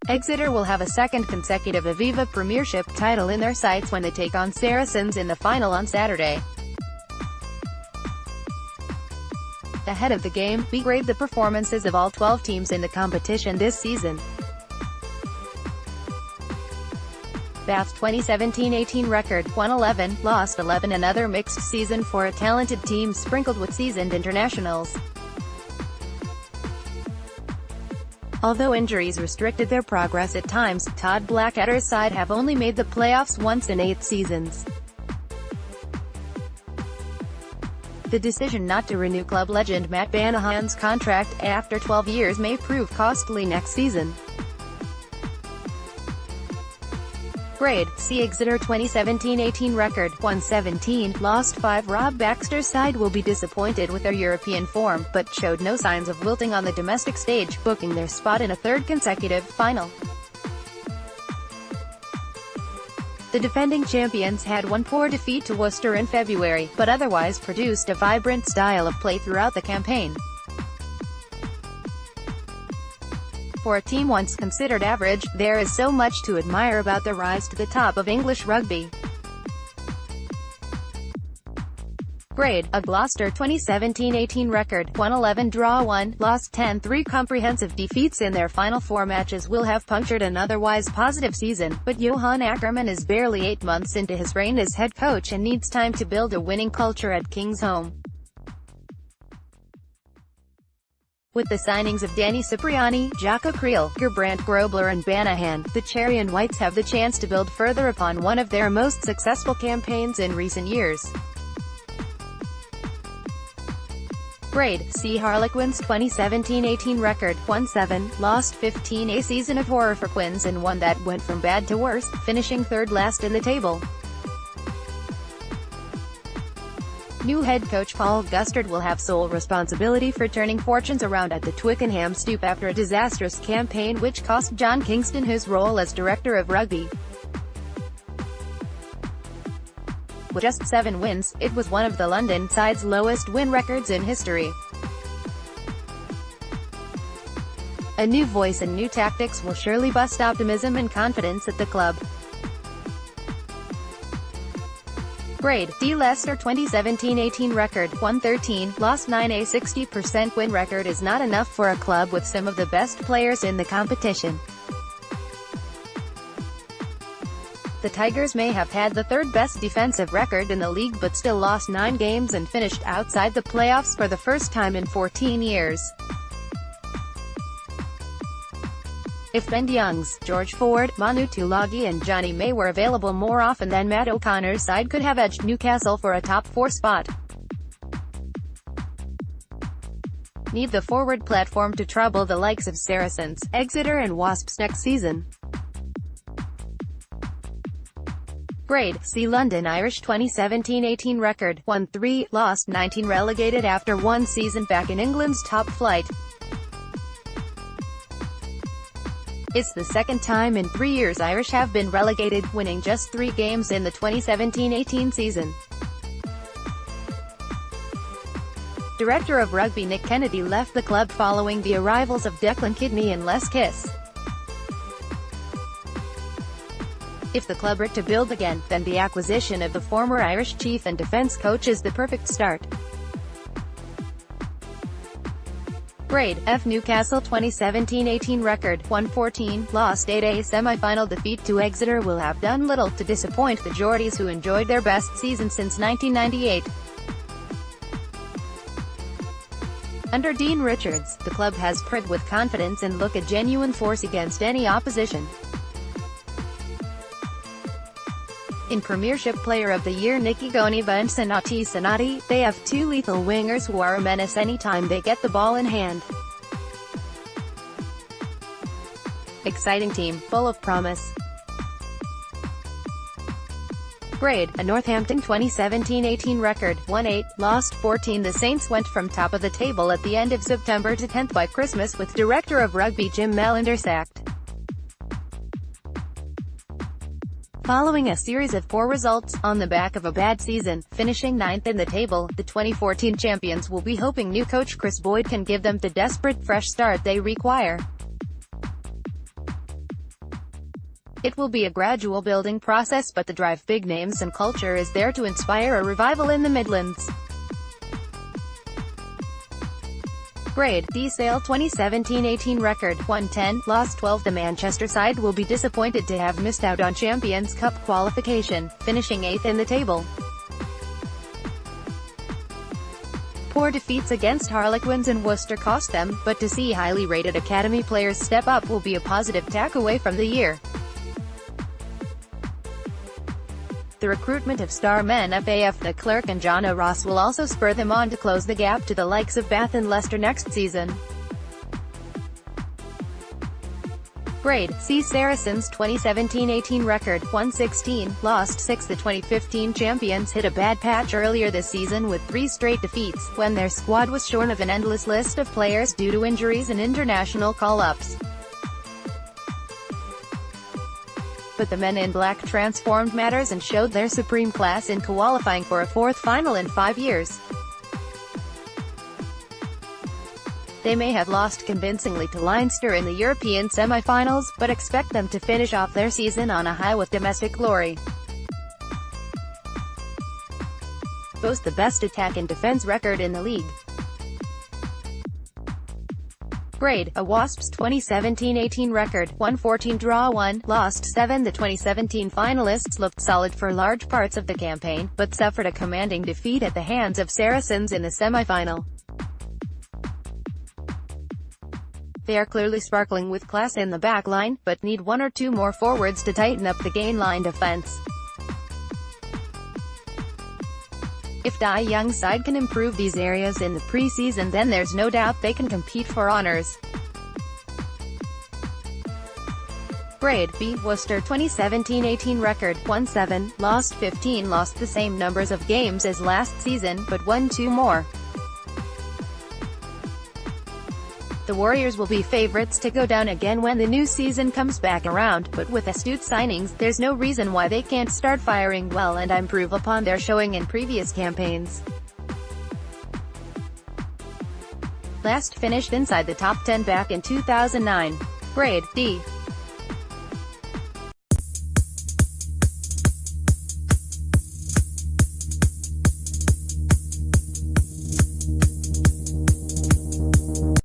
Exeter will have a second consecutive Aviva Premiership title in their sights when they take on Saracens in the final on Saturday. Ahead of the game, we grade the performances of all 12 teams in the competition this season. Bath's 2017-18 record, won 11, lost 11. Another mixed season for a talented team sprinkled with seasoned internationals. Although injuries restricted their progress at times, Todd Blackadder's side have only made the playoffs once in 8 seasons. The decision not to renew club legend Matt Banahan's contract after 12 years may prove costly next season. Grade, see Exeter 2017-18 record, won 17, lost 5. Rob Baxter's side will be disappointed with their European form, but showed no signs of wilting on the domestic stage, booking their spot in a third consecutive final. The defending champions had one poor defeat to Worcester in February, but otherwise produced a vibrant style of play throughout the campaign. For a team once considered average, there is so much to admire about their rise to the top of English rugby. Grade, a Gloucester 2017-18 record, won 11, draw 1, lost 10. 3 comprehensive defeats in their final 4 matches will have punctured an otherwise positive season, but Johan Ackermann is barely 8 months into his reign as head coach and needs time to build a winning culture at King's home. With the signings of Danny Cipriani, Jacques Creel, Gerbrand Grobler and Banahan, the Cherry and Whites have the chance to build further upon one of their most successful campaigns in recent years. Grade, see Harlequins 2017-18 record, won 7, lost 15. A season of horror for Quins and one that went from bad to worse, finishing third last in the table. New head coach Paul Gustard will have sole responsibility for turning fortunes around at the Twickenham Stoop after a disastrous campaign which cost John Kingston his role as director of rugby. With just 7 wins, it was one of the London side's lowest win records in history. A new voice and new tactics will surely boost optimism and confidence at the club. Grade, D. Leicester 2017-18 record, won 13, lost 9. A 60% win record is not enough for a club with some of the best players in the competition. The Tigers may have had the 3rd best defensive record in the league but still lost 9 games and finished outside the playoffs for the first time in 14 years. If Ben Youngs, George Ford, Manu Tulagi and Johnny May were available more often then Matt O'Connor's side could have edged Newcastle for a top 4 spot. Need the forward platform to trouble the likes of Saracens, Exeter and Wasps next season. Grade, see London Irish 2017-18 record, won 3, lost 19. Relegated after 1 season back in England's top flight. It's the second time in 3 years Irish have been relegated, winning just 3 games in the 2017-18 season. Director of rugby Nick Kennedy left the club following the arrivals of Declan Kidney and Les Kiss. If the club were to build again, then the acquisition of the former Irish chief and defence coach is the perfect start. Grade, F. Newcastle 2017-18 record, won 14, lost 8. A semi-final defeat to Exeter will have done little to disappoint the Geordies who enjoyed their best season since 1998. Under Dean Richards, the club has printed with confidence and look a genuine force against any opposition. In Premiership Player of the Year Nicky Goniva and Sanati Sanati, they have 2 lethal wingers who are a menace anytime they get the ball in hand. Exciting team, full of promise. Grade, a Northampton 2017-18 record, won 8, lost 14. The Saints went from top of the table at the end of September to 10th by Christmas with Director of Rugby Jim Melander sacked. Following a series of poor results, on the back of a bad season, finishing 9th in the table, the 2014 champions will be hoping new coach Chris Boyd can give them the desperate fresh start they require. It will be a gradual building process, but the drive, big names and culture is there to inspire a revival in the Midlands. Grade D. Sale 2017-18 record, 110, lost 12. The Manchester side will be disappointed to have missed out on Champions Cup qualification, finishing 8th in the table. Poor defeats against Harlequins and Worcester cost them, but to see highly rated academy players step up will be a positive takeaway from the year. The recruitment of star men Faf de Klerk and John O'Ross will also spur them on to close the gap to the likes of Bath and Leicester next season. Grade C. Saracens 2017-18 record, 116, lost 6. The 2015 champions hit a bad patch earlier this season with 3 straight defeats, when their squad was shorn of an endless list of players due to injuries and international call-ups. But the men in black transformed matters and showed their supreme class in qualifying for a 4th final in 5 years. They may have lost convincingly to Leinster in the European semi-finals, but expect them to finish off their season on a high with domestic glory. Boast the best attack and defence record in the league. Grade A. Wasps 2017-18 record, 114, draw 1, lost 7. The 2017 finalists looked solid for large parts of the campaign, but suffered a commanding defeat at the hands of Saracens in the semi-final. They are clearly sparkling with class in the back line, but need 1 or 2 more forwards to tighten up the gain line defence. If the young side can improve these areas in the pre-season, then there's no doubt they can compete for honours. Grade B. Worcester 2017-18 record, 1-7, lost 15. Lost the same numbers of games as last season, but won 2 more. The Warriors will be favourites to go down again when the new season comes back around, but with astute signings, there's no reason why they can't start firing well and improve upon their showing in previous campaigns. Last finished inside the top 10 back in 2009. Grade D.